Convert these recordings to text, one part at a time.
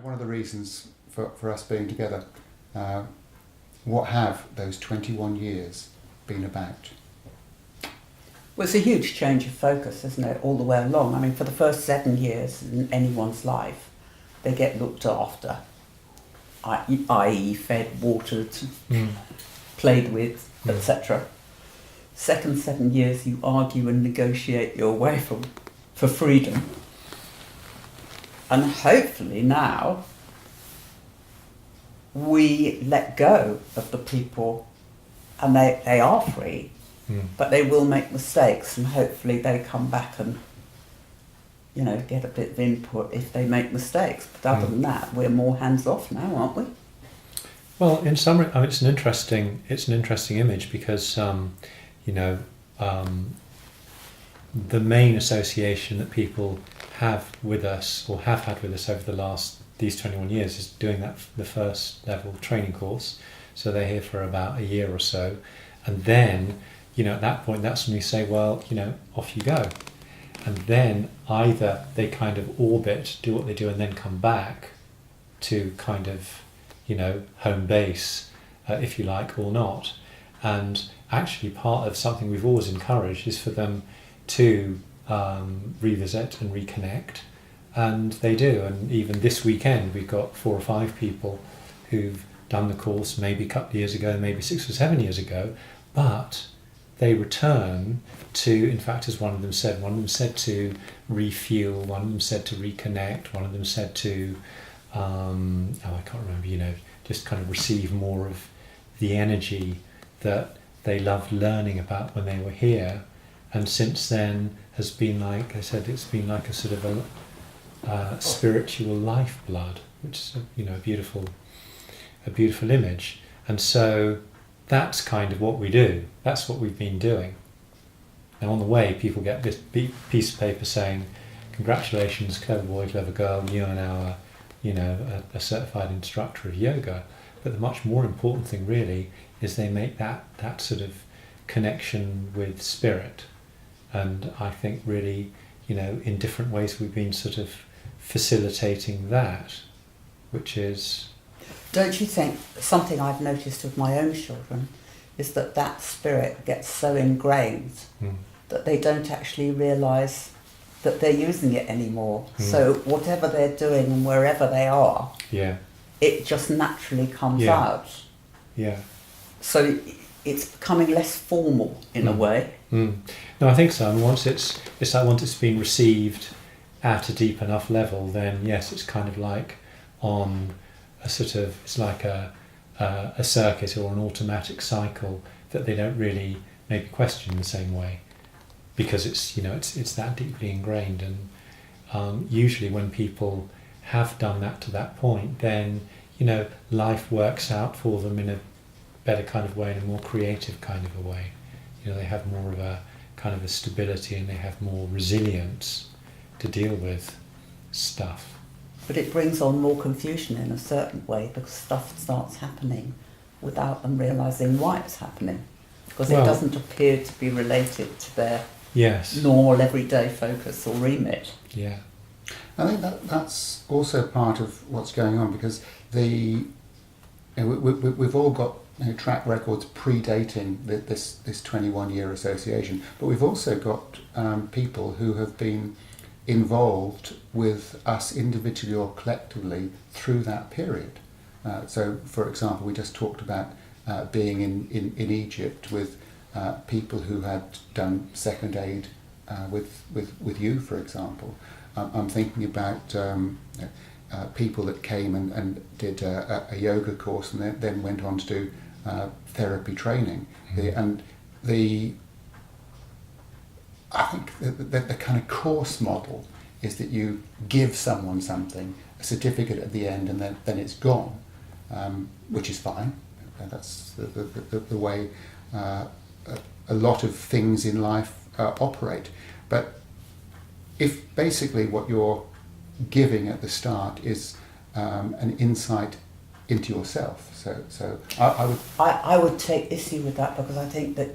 one of the reasons for us being together. What have those 21 years been about? Well, it's a huge change of focus, isn't it, all the way along. I mean, for the first 7 years in anyone's life, they get looked after, i.e. fed, watered, played with, etc. Second 7 years, you argue and negotiate your way for freedom. And hopefully now, we let go of the people, and they are free, but they will make mistakes, and hopefully they come back and, get a bit of input if they make mistakes. But other than that, we're more hands off now, aren't we? Well, in summary, I mean, it's an interesting image because, the main association that people have with us or have had with us over these 21 years is doing the first level training course. So they're here for about a year or so, and then at that point that's when we say, well, off you go. And then either they kind of orbit, do what they do, and then come back to kind of home base, if you like, or not. And actually part of something we've always encouraged is for them to revisit and reconnect, and they do. And even this weekend we've got 4 or 5 people who've done the course maybe a couple of years ago, maybe 6 or 7 years ago, but they return to, in fact, as one of them said to refuel, one of them said to reconnect, one of them said to I can't remember, just kind of receive more of the energy that they loved learning about when they were here. And since then has been, like I said, it's been like a sort of a spiritual lifeblood, which is a beautiful image. And so that's kind of what we do. That's what we've been doing. And on the way, people get this piece of paper saying, "Congratulations, clever boy, clever girl, you are now a certified instructor of yoga." But the much more important thing really is they make that sort of connection with spirit. And I think really, in different ways we've been sort of facilitating that, which is... Don't you think something I've noticed with my own children is that spirit gets so ingrained that they don't actually realise that they're using it anymore. So whatever they're doing and wherever they are, it just naturally comes out. Yeah. So it's becoming less formal in a way. No, I think so. And once it's been received at a deep enough level, then yes, it's kind of like on a sort of, it's like a circuit or an automatic cycle that they don't really maybe question in the same way, because it's it's that deeply ingrained. And usually when people have done that to that point, then life works out for them in a better kind of way, in a more creative kind of a way. They have more of a kind of a stability, and they have more resilience to deal with stuff. But it brings on more confusion in a certain way, because stuff starts happening without them realising why it's happening, because it doesn't appear to be related to their normal everyday focus or remit. Yeah. I think that's also part of what's going on, because we've all got track records predating this 21-year association, but we've also got people who have been involved with us individually or collectively through that period. So, for example, we just talked about being in Egypt with people who had done second aid with you, for example. I'm thinking about people that came and did a yoga course and then went on to do therapy training. I think the kind of course model is that you give someone something, a certificate at the end, and then it's gone, which is fine. That's the way a lot of things in life operate. But if basically what you're giving at the start is an insight into yourself, so I would take issue with that, because I think that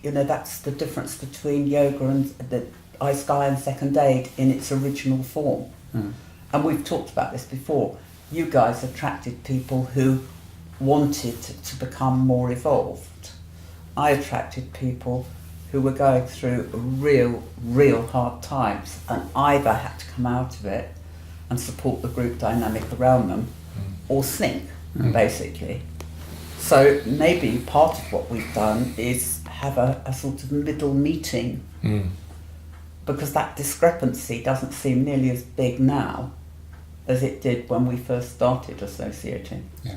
that's the difference between yoga and the Ice Guy and second aid in its original form. And we've talked about this before. you guys attracted people who wanted to become more evolved. I attracted people who were going through real hard times and either had to come out of it and support the group dynamic around them or sink, basically. So maybe part of what we've done is have a sort of middle meeting, because that discrepancy doesn't seem nearly as big now as it did when we first started associating. Yeah.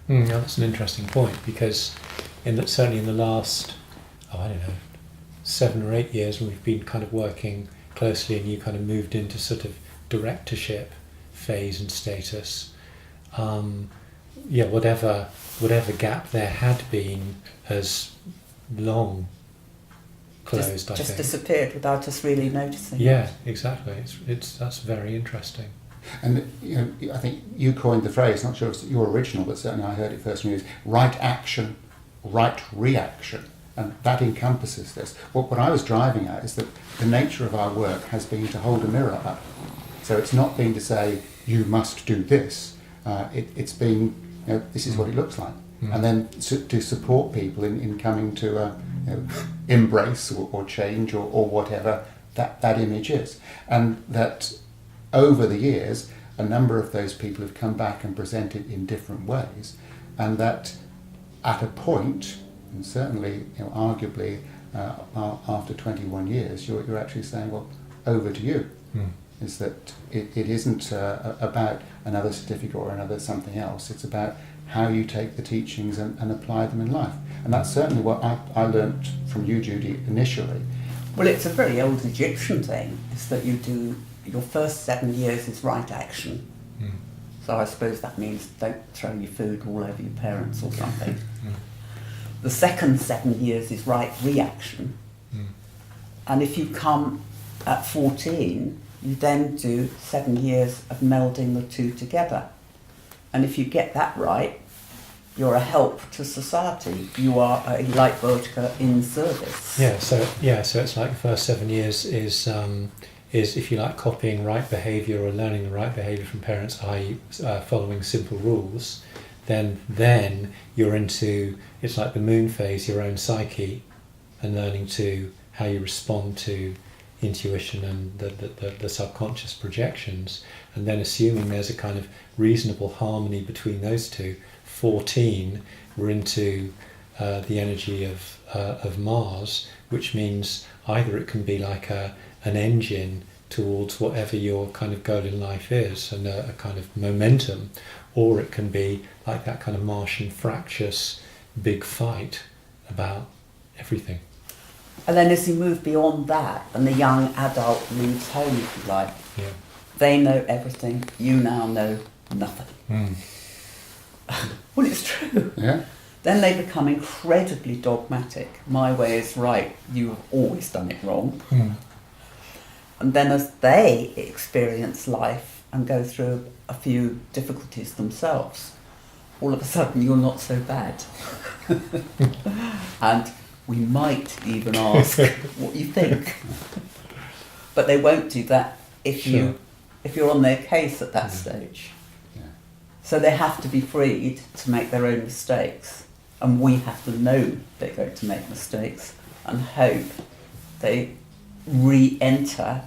Yeah, that's an interesting point, because certainly in the last, I don't know, 7 or 8 years, when we've been kind of working closely and you kind of moved into sort of directorship phase and status, whatever gap there had been has long closed, I just think. disappeared without us really noticing. Yeah, exactly. That's very interesting. And I think you coined the phrase, not sure if it's your original, but certainly I heard it first from you, is right action, right reaction. And that encompasses this. What I was driving at is that the nature of our work has been to hold a mirror up. So it's not been to say, you must do this. It's been, this is what it looks like. And then to support people in coming to embrace or change or whatever that image is. And that over the years, a number of those people have come back and presented in different ways. And that at a point, and certainly, arguably, after 21 years, you're actually saying, well, over to you. Is that it isn't about another certificate or another something else. It's about how you take the teachings and apply them in life. And that's certainly what I learnt from you, Judy, initially. Well, it's a very old Egyptian thing, is that you do, your first 7 years is right action. So I suppose that means don't throw your food all over your parents or something. The second 7 years is right reaction. And if you come at 14, you then do 7 years of melding the two together. And if you get that right, you're a help to society. You are a Leitwörter in service. So it's like the first 7 years is if you like copying right behaviour or learning the right behaviour from parents, i.e. Following simple rules. Then you're into, it's like the moon phase, your own psyche, and learning to how you respond to intuition and the subconscious projections, and then assuming there's a kind of reasonable harmony between those two. 14, we're into the energy of Mars, which means either it can be like an engine towards whatever your kind of goal in life is and a kind of momentum, or it can be like that kind of Martian fractious big fight about everything. And then as you move beyond that, and the young adult leaves home, if you like, they know everything, you now know nothing. Well, it's true. Yeah. Then they become incredibly dogmatic. My way is right, you have always done it wrong. And then as they experience life and go through a few difficulties themselves, all of a sudden you're not so bad. And we might even ask what you think. But they won't do that if you're on their case at that stage. Yeah. So they have to be freed to make their own mistakes. And we have to know they're going to make mistakes and hope they re-enter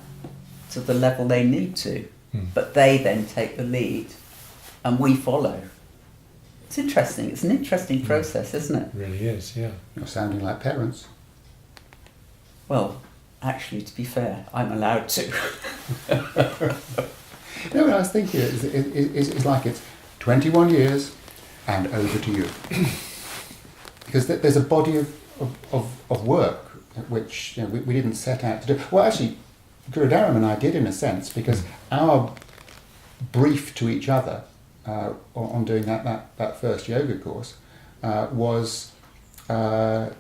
to the level they need to. But they then take the lead and we follow. It's interesting. It's an interesting process, isn't it? It really is, yeah. You're sounding like parents. Well, actually, to be fair, I'm allowed to. No, I was thinking it's like it's 21 years and over to you. Because there's a body of work which we didn't set out to do. Well, actually, Guru Dharam and I did in a sense, because our brief to each other on doing that first yoga course was to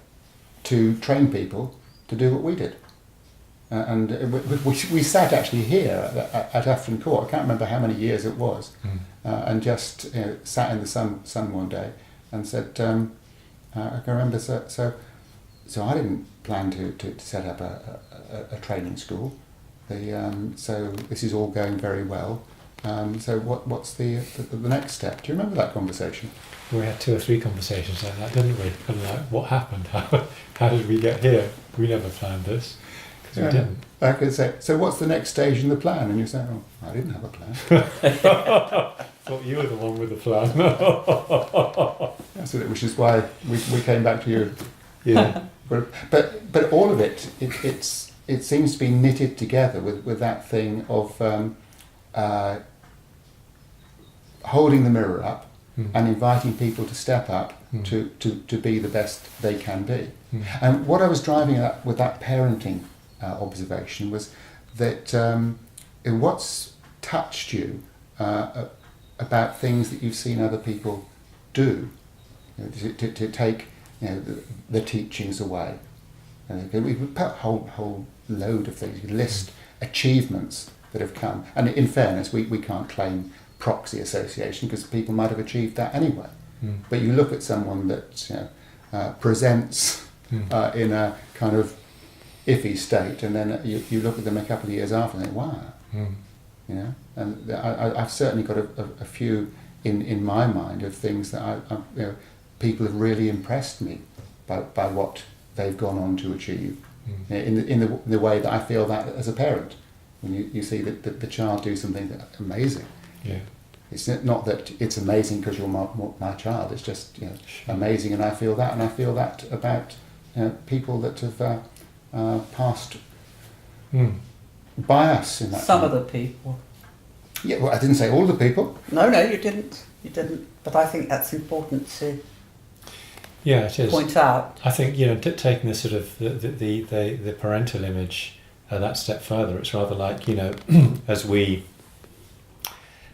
train people to do what we did. And we sat actually here at Afton Court, I can't remember how many years it was, and just sat in the sun one day and said, I can remember, so I didn't plan to set up a training school. So this is all going very well. So what's the next step? Do you remember that conversation? We had 2 or 3 conversations like that, didn't we? Kind of like, what happened? How did we get here? We never planned this. Because we didn't. I could say, so what's the next stage in the plan? And you say, oh, I didn't have a plan. Thought you were the one with the plan. That's it, which is why we came back to you. Yeah. But all of it seems to be knitted together with that thing of holding the mirror up and inviting people to step up to be the best they can be. And what I was driving at with that parenting observation was that what's touched you about things that you've seen other people do, to take the teachings away. We put a whole load of things. You list achievements that have come, and in fairness, we can't claim proxy association because people might have achieved that anyway. But you look at someone that presents in a kind of iffy state, and then you look at them a couple of years after and think, wow, And I've certainly got a few in my mind of things that people have really impressed me by what they've gone on to achieve in the way that I feel that as a parent. When you see the child do something that's amazing. Yeah. It's not that it's amazing because you're my child. It's just amazing, and I feel that, and I feel that about people that have passed by us in that. Some of the people. Yeah, well, I didn't say all the people. No, you didn't. You didn't. But I think that's important to it is. point out. I think taking the sort of the parental image that step further, it's rather like as we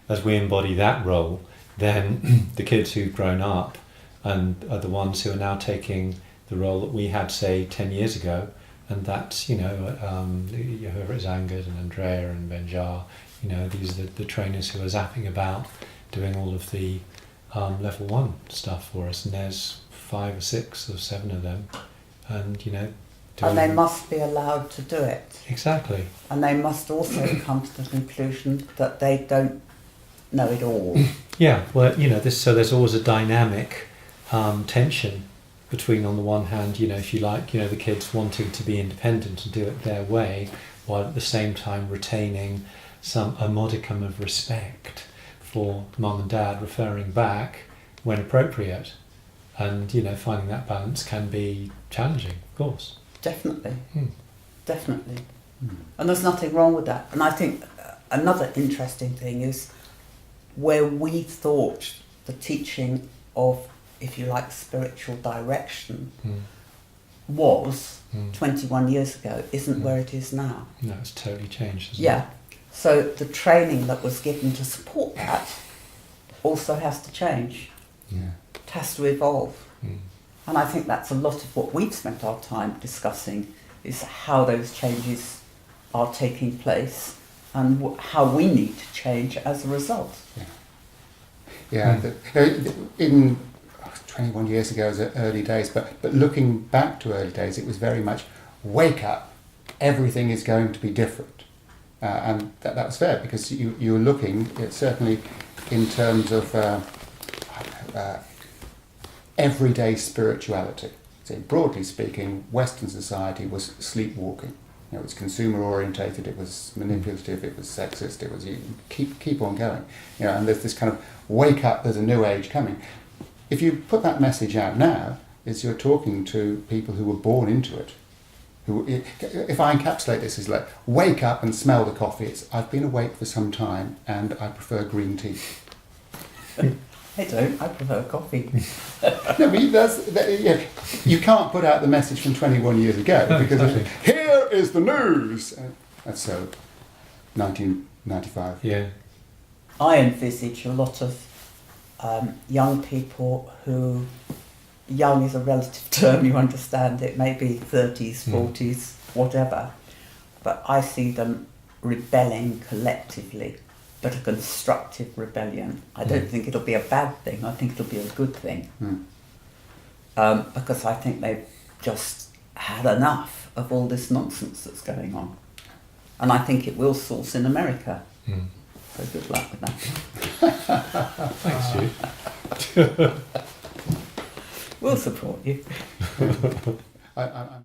embody that role, then the kids who've grown up and are the ones who are now taking the role that we had, say, 10 years ago, and that's whoever it's Angad and Andrea and Benjar, these are the trainers who are zapping about doing all of the level 1 stuff for us, and there's 5 or 6 or 7 of them, and and they must be allowed to do it. Exactly. And they must also come to the conclusion that they don't know it all. Yeah, well, so there's always a dynamic tension between, on the one hand, if you like, the kids wanting to be independent and do it their way, while at the same time retaining a modicum of respect for mum and dad, referring back when appropriate. And, finding that balance can be challenging, of course. Definitely. Definitely. And there's nothing wrong with that. And I think another interesting thing is where we thought the teaching of, if you like, spiritual direction was 21 years ago isn't where it is now. No, it's totally changed, hasn't it? Yeah. So the training that was given to support that also has to change. Yeah. It has to evolve. And I think that's a lot of what we've spent our time discussing, is how those changes are taking place and how we need to change as a result. Yeah. In 21 years ago was early days, but looking back to early days, it was very much wake up, everything is going to be different. And that was fair, because you were looking at, certainly in terms of everyday spirituality. So broadly speaking, Western society was sleepwalking. It was consumer orientated, it was manipulative, it was sexist, it was keep on going. And there's this kind of wake up, there's a new age coming. If you put that message out now, is you're talking to people who were born into it. If I encapsulate this as like, wake up and smell the coffee, I've been awake for some time and I prefer green tea. I don't. I prefer coffee. No, but you can't put out the message from 21 years ago, because here is the news. That's so 1995. Yeah. I envisage a lot of young people who, young is a relative term, you understand it, maybe 30s, 40s, whatever, but I see them rebelling collectively, but a constructive rebellion. I don't think it'll be a bad thing, I think it'll be a good thing. Because I think they've just had enough of all this nonsense that's going on. And I think it will source in America. So good luck with that. Thanks, Jude. We'll support you. I'm